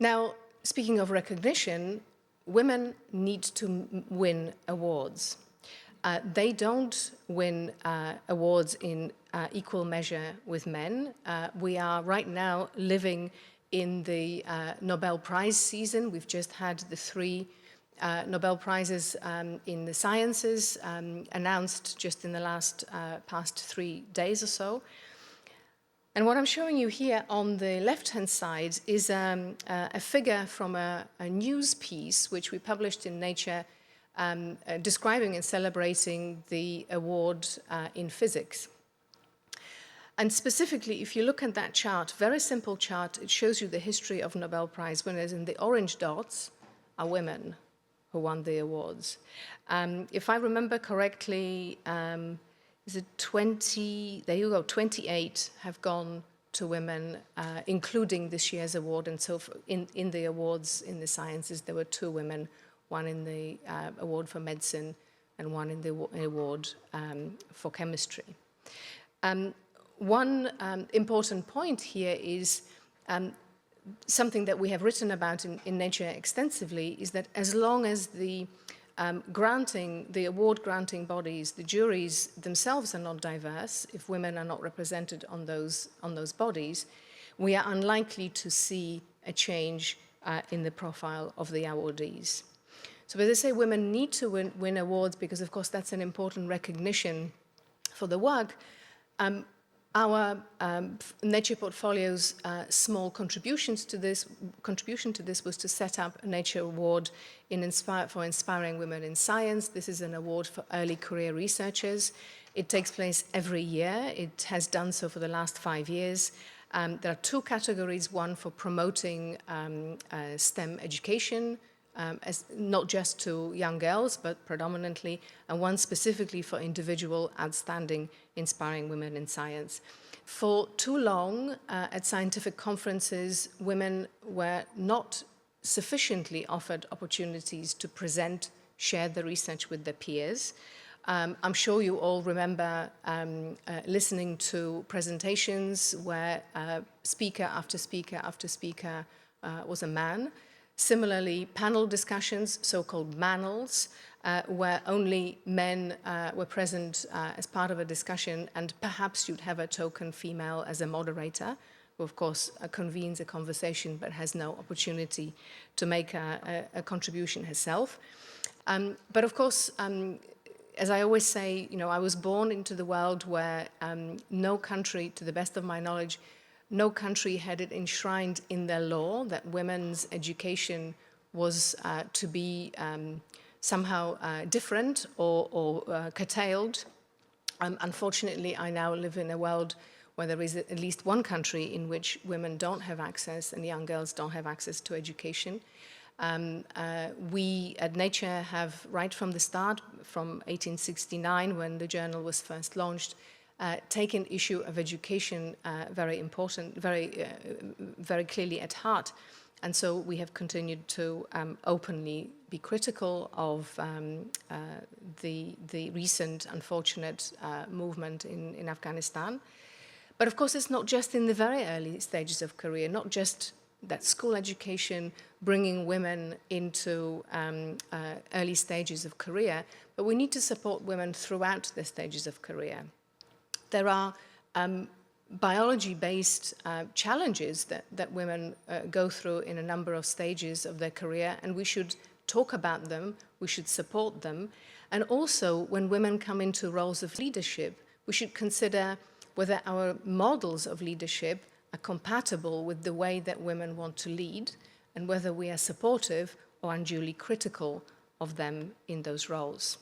Now, speaking of recognition, women need to win awards. They don't win awards in equal measure with men. We are right now living in the Nobel Prize season. We've just had the 3 Nobel Prizes in the sciences announced just in the past 3 days or so. And what I'm showing you here on the left-hand side is a figure from a news piece which we published in Nature describing and celebrating the award in physics. And specifically, if you look at that chart, very simple chart, it shows you the history of Nobel Prize winners, and the orange dots are women who won the awards. If I remember correctly, is it 20, there you go, 28 have gone to women, including this year's award. And so in the awards in the sciences, there were 2 women, one in the award for medicine and one in the award for chemistry. One important point here is something that we have written about in Nature extensively, is that as long as the award-granting bodies, the juries themselves are not diverse, if women are not represented on those bodies, we are unlikely to see a change in the profile of the awardees. So as I say, women need to win awards because, of course, that's an important recognition for the work. Our Nature portfolio's small contribution to this was to set up a Nature Award for inspiring women in science. This is an award for early career researchers. It takes place every year. It has done so for the last 5 years. There are 2 categories, one for promoting STEM education, not just to young girls, but predominantly, and one specifically for individual outstanding inspiring women in science. For too long at scientific conferences, women were not sufficiently offered opportunities to present, share the research with their peers. I'm sure you all remember listening to presentations where speaker after speaker after speaker was a man. Similarly, panel discussions, so-called manels, where only men were present as part of a discussion, and perhaps you'd have a token female as a moderator, who of course convenes a conversation but has no opportunity to make a contribution herself. But of course, as I always say, I was born into the world where no country, to the best of my knowledge, no country had it enshrined in their law that women's education was to be somehow different or curtailed. Unfortunately, I now live in a world where there is at least one country in which women don't have access and young girls don't have access to education. We at Nature have, right from the start, from 1869, when the journal was first launched, taken issue of education very clearly at heart. And so we have continued to openly be critical of the recent unfortunate movement in Afghanistan. But of course, it's not just in the very early stages of career, not just that school education bringing women into early stages of career, but we need to support women throughout the stages of career. There are biology-based challenges that women go through in a number of stages of their career, and we should talk about them, we should support them. And also, when women come into roles of leadership, we should consider whether our models of leadership are compatible with the way that women want to lead, and whether we are supportive or unduly critical of them in those roles.